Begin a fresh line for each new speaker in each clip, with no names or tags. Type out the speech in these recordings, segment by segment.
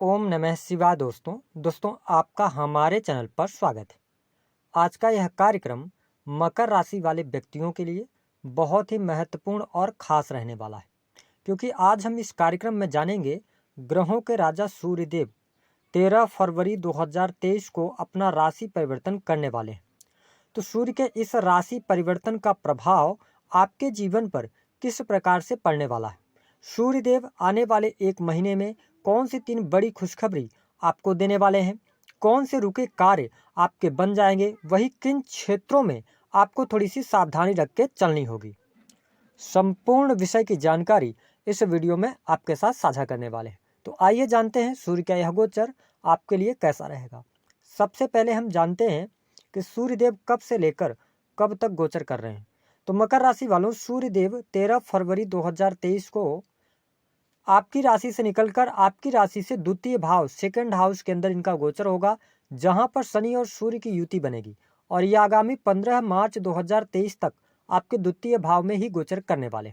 ओम नमः शिवाय। दोस्तों आपका हमारे चैनल पर स्वागत है। आज का यह कार्यक्रम मकर राशि वाले व्यक्तियों के लिए बहुत ही महत्वपूर्ण और खास रहने वाला है, क्योंकि आज हम इस कार्यक्रम में जानेंगे ग्रहों के राजा सूर्यदेव 13 फरवरी 2023 को अपना राशि परिवर्तन करने वाले हैं। तो सूर्य के इस राशि परिवर्तन का प्रभाव आपके जीवन पर किस प्रकार से पड़ने वाला है। सूर्यदेव आने वाले एक महीने में कौन सी 3 बड़ी खुशखबरी आपको देने वाले हैं, कौन से रुके कार्य आपके बन जाएंगे, वही किन क्षेत्रों में आपको थोड़ी सी सावधानी रख के चलनी होगी। संपूर्ण विषय की जानकारी इस वीडियो में आपके साथ साझा करने वाले हैं। तो आइए जानते हैं सूर्य का यह गोचर आपके लिए कैसा रहेगा। सबसे पहले हम जानते हैं कि सूर्यदेव कब से लेकर कब तक गोचर कर रहे हैं। तो मकर राशि वालों, सूर्यदेव 13 फरवरी 2023 को आपकी राशि से निकलकर आपकी राशि से द्वितीय भाव सेकंड हाउस के अंदर इनका गोचर होगा, जहां पर शनि और सूर्य की युति बनेगी और ये आगामी 15 मार्च 2023 तक आपके द्वितीय भाव में ही गोचर करने वाले।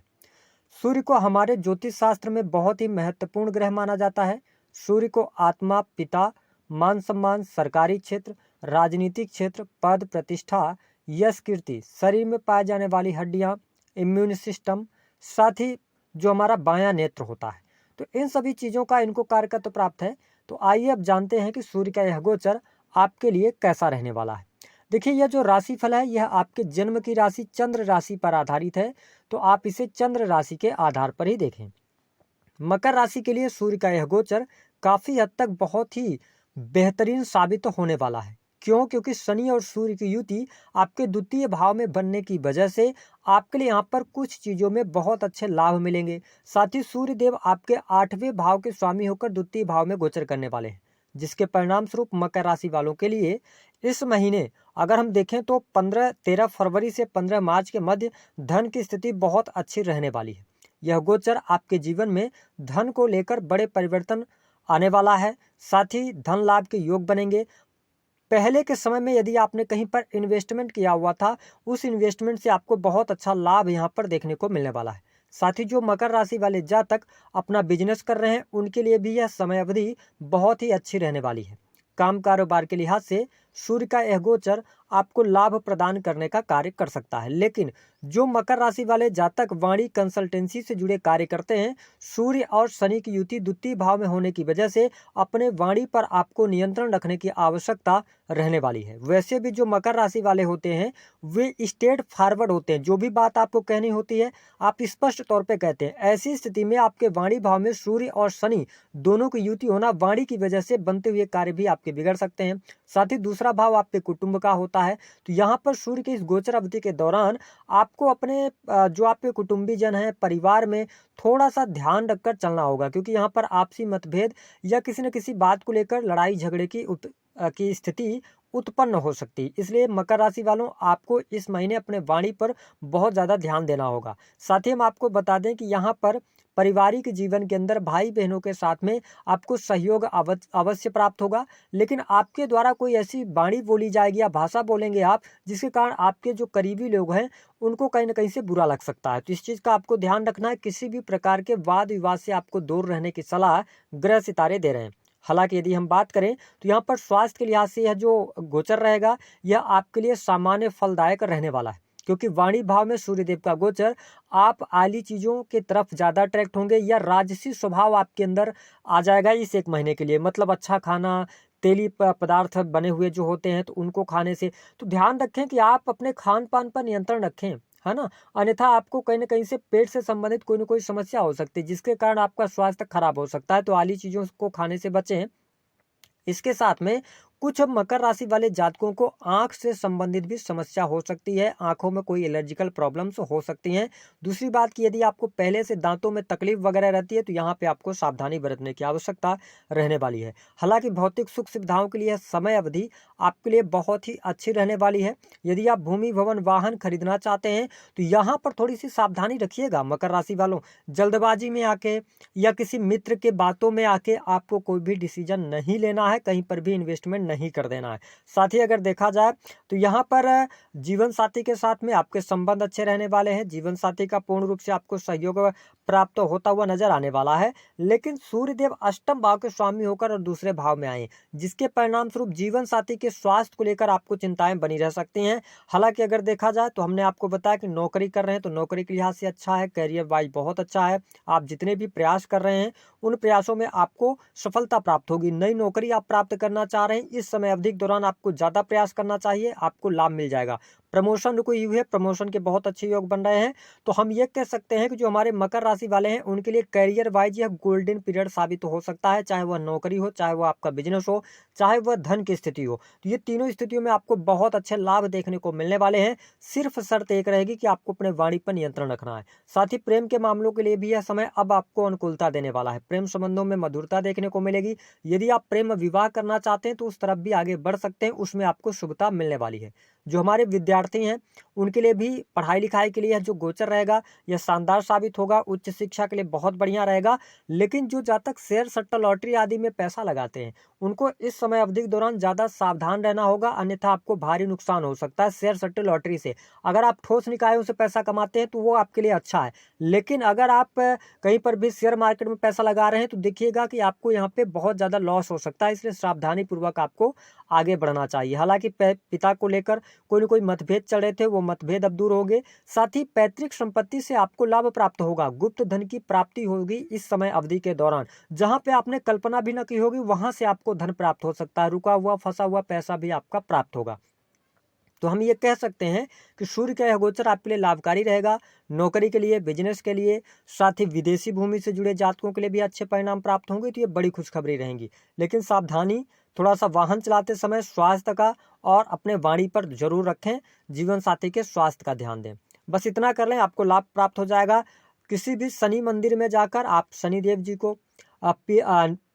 सूर्य को हमारे ज्योतिष शास्त्र में बहुत ही महत्वपूर्ण ग्रह माना जाता है। सूर्य को आत्मा, पिता, मान सम्मान, सरकारी क्षेत्र, राजनीतिक क्षेत्र, पद प्रतिष्ठा, यश कीर्ति, शरीर में पाए जाने वाली हड्डियां, इम्यून सिस्टम, साथ ही जो हमारा बायां नेत्र होता है, तो इन सभी चीज़ों का इनको कारकत्व प्राप्त है। तो आइए अब जानते हैं कि सूर्य का यह गोचर आपके लिए कैसा रहने वाला है। देखिए, यह जो राशिफल है यह आपके जन्म की राशि चंद्र राशि पर आधारित है, तो आप इसे चंद्र राशि के आधार पर ही देखें। मकर राशि के लिए सूर्य का यह गोचर काफ़ी हद तक बहुत ही बेहतरीन साबित होने वाला है। क्यों? क्योंकि शनि और सूर्य की युति आपके द्वितीय भाव में बनने की वजह से आपके लिए यहाँ पर कुछ चीज़ों में बहुत अच्छे लाभ मिलेंगे। साथ ही सूर्य देव आपके 8वें भाव के स्वामी होकर द्वितीय भाव में गोचर करने वाले हैं, जिसके परिणाम स्वरूप मकर राशि वालों के लिए इस महीने अगर हम देखें तो 13 फरवरी से 15 मार्च के मध्य धन की स्थिति बहुत अच्छी रहने वाली है। यह गोचर आपके जीवन में धन को लेकर बड़े परिवर्तन आने वाला है। साथ ही धन लाभ के योग बनेंगे। पहले के समय में यदि आपने कहीं पर इन्वेस्टमेंट किया हुआ था, उस इन्वेस्टमेंट से आपको बहुत अच्छा लाभ यहाँ पर देखने को मिलने वाला है। साथ ही जो मकर राशि वाले जातक अपना बिजनेस कर रहे हैं उनके लिए भी यह समय अवधि बहुत ही अच्छी रहने वाली है। काम कारोबार के लिहाज से सूर्य का यह गोचर आपको लाभ प्रदान करने का कार्य कर सकता है। लेकिन जो मकर राशि वाले जातक वाणी कंसल्टेंसी से जुड़े कार्य करते हैं, सूर्य और शनि की युति द्वितीय भाव में होने की वजह से अपने वाणी पर आपको नियंत्रण रखने की आवश्यकता रहने वाली है। वैसे भी जो मकर राशि वाले होते हैं वे स्ट्रेट फॉरवर्ड होते हैं, जो भी बात आपको कहनी होती है आप स्पष्ट तौर पे कहते हैं। ऐसी स्थिति में आपके वाणी भाव में सूर्य और शनि दोनों की युति होना वाणी की वजह से बनते हुए कार्य भी आपके बिगड़ सकते हैं। साथ ही दूसरा भाव आपके कुटुंब का होता है, तो यहाँ पर सूर्य के इस गोचर अवधि के दौरान आपको अपने जो आपके कुटुंबी जन हैं, परिवार में थोड़ा सा ध्यान रखकर चलना होगा, क्योंकि यहाँ पर आपसी मतभेद या किसी न किसी बात को लेकर लड़ाई झगड़े की स्थिति उत्पन्न हो सकती है। इसलिए मकर राशि वालों, आपको इस महीने अपने वाणी पर बहुत ज़्यादा ध्यान देना होगा। साथ ही हम आपको बता दें कि यहाँ पर पारिवारिक जीवन के अंदर भाई बहनों के साथ में आपको सहयोग अवश्य प्राप्त होगा, लेकिन आपके द्वारा कोई ऐसी वाणी बोली जाएगी या भाषा बोलेंगे आप, जिसके कारण आपके जो करीबी लोग हैं उनको कहीं ना कहीं से बुरा लग सकता है। तो इस चीज़ का आपको ध्यान रखना है। किसी भी प्रकार के वाद विवाद से आपको दूर रहने की सलाह ग्रह सितारे दे रहे हैं। हालांकि यदि हम बात करें तो यहाँ पर स्वास्थ्य के लिहाज से यह जो गोचर रहेगा यह आपके लिए सामान्य फलदायक रहने वाला है, क्योंकि वाणी भाव में सूर्यदेव का गोचर आप आली चीज़ों की तरफ ज़्यादा अट्रैक्ट होंगे या राजसी स्वभाव आपके अंदर आ जाएगा इस एक महीने के लिए। मतलब अच्छा खाना, तेली पदार्थ बने हुए जो होते हैं तो उनको खाने से तो ध्यान रखें कि आप अपने खान पान पर नियंत्रण रखें, है ना। अन्यथा आपको कहीं ना कहीं से पेट से संबंधित कोई ना कोई समस्या हो सकती है, जिसके कारण आपका स्वास्थ्य खराब हो सकता है। तो आली चीज़ों को खाने से बचें। इसके साथ में कुछ मकर राशि वाले जातकों को आंख से संबंधित भी समस्या हो सकती है, आंखों में कोई एलर्जिकल प्रॉब्लम्स हो सकती हैं। दूसरी बात कि यदि आपको पहले से दांतों में तकलीफ वगैरह रहती है तो यहाँ पे आपको सावधानी बरतने की आवश्यकता रहने वाली है। हालांकि भौतिक सुख सुविधाओं के लिए समय अवधि आपके लिए बहुत ही अच्छी रहने वाली है। यदि आप भूमि भवन वाहन खरीदना चाहते हैं तो यहाँ पर थोड़ी सी सावधानी रखिएगा मकर राशि वालों। जल्दबाजी में आके या किसी मित्र के बातों में आके आपको कोई भी डिसीजन नहीं लेना है, कहीं पर भी इन्वेस्टमेंट नहीं कर देना है। साथ ही अगर देखा जाए तो यहाँ पर जीवन साथी के साथ में आपके संबंध अच्छे रहने वाले हैं। जीवन साथी का पूर्ण रूप से आपको सहयोग प्राप्त होता हुआ नजर आने वाला है। लेकिन सूर्यदेव अष्टम भाव के स्वामी होकर और दूसरे भाव में आए, जिसके परिणाम स्वरूप जीवन साथी के स्वास्थ्य को लेकर आपको चिंताएं बनी रह सकती हैं। हालांकि अगर देखा जाए तो हमने आपको बताया कि नौकरी कर रहे हैं तो नौकरी के लिहाज से अच्छा है, करियर वाइज बहुत अच्छा है। आप जितने भी प्रयास कर रहे हैं उन प्रयासों में आपको सफलता प्राप्त होगी। नई नौकरी आप प्राप्त करना चाह रहे हैं, इस समय अवधि के दौरान आपको ज्यादा प्रयास करना चाहिए, आपको लाभ मिल जाएगा। प्रमोशन रुकी हुई है, प्रमोशन के बहुत अच्छे योग बन रहे हैं। तो हम ये कह सकते हैं कि जो हमारे मकर राशि वाले हैं उनके लिए करियर वाइज यह गोल्डन पीरियड साबित हो सकता है, चाहे वह नौकरी हो, चाहे वह आपका बिजनेस हो, चाहे वह धन की स्थिति हो। तो ये तीनों स्थितियों में आपको बहुत अच्छे लाभ देखने को मिलने वाले हैं। सिर्फ शर्त एक रहेगी कि आपको अपने वाणी पर नियंत्रण रखना है। साथ ही प्रेम के मामलों के लिए भी यह समय अब आपको अनुकूलता देने वाला है। प्रेम संबंधों में मधुरता देखने को मिलेगी। यदि आप प्रेम विवाह करना चाहते हैं तो उस तरफ भी आगे बढ़ सकते हैं, उसमें आपको शुभता मिलने वाली है। जो हमारे विद्यार्थी हैं उनके लिए भी पढ़ाई लिखाई के लिए जो गोचर रहेगा यह शानदार साबित होगा, उच्च शिक्षा के लिए बहुत बढ़िया रहेगा। लेकिन जो जातक शेयर सट्टा लॉटरी आदि में पैसा लगाते हैं उनको इस समय अवधि के दौरान ज्यादा सावधान रहना होगा, अन्यथा आपको भारी नुकसान हो सकता है शेयर सट्टे लॉटरी से। अगर आप ठोस निकायों से पैसा कमाते हैं तो वो आपके लिए अच्छा है, लेकिन अगर आप कहीं पर भी शेयर मार्केट में पैसा लगा रहे हैं तो देखिएगा कि आपको यहाँ पे बहुत ज्यादा लॉस हो सकता है, इसलिए सावधानी पूर्वक आपको आगे बढ़ना चाहिए। हालांकि पिता को लेकर कोई न कोई मतभेद चल रहे थे, वो मतभेद अब दूर हो गए। साथ ही पैतृक संपत्ति से आपको लाभ प्राप्त होगा, गुप्त धन की प्राप्ति होगी इस समय अवधि के दौरान। जहां पे आपने कल्पना भी न की होगी वहां से आपको धन प्राप्त हो सकता है, रुका हुआ फंसा हुआ पैसा भी आपका प्राप्त होगा। तो हम ये कह सकते हैं कि सूर्य का यह गोचर आपके लिए लाभकारी रहेगा। नौकरी के लिए, बिजनेस के लिए, साथ ही विदेशी भूमि से जुड़े जातकों के लिए भी अच्छे परिणाम प्राप्त होंगे। तो ये बड़ी खुशखबरी रहेंगी। लेकिन सावधानी थोड़ा सा वाहन चलाते समय स्वास्थ्य का और अपने वाणी पर जरूर रखें, जीवन साथी के स्वास्थ्य का ध्यान दें। बस इतना कर लें, आपको लाभ प्राप्त हो जाएगा। किसी भी शनि मंदिर में जाकर आप शनिदेव जी को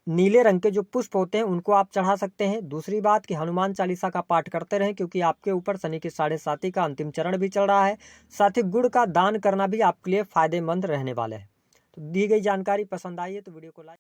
नीले रंग के जो पुष्प होते हैं उनको आप चढ़ा सकते हैं। दूसरी बात कि हनुमान चालीसा का पाठ करते रहें, क्योंकि आपके ऊपर शनि की 7.5 का अंतिम चरण भी चल रहा है। साथ ही गुड़ का दान करना भी आपके लिए फायदेमंद रहने वाला है। तो दी गई जानकारी पसंद आई है तो वीडियो को लाइक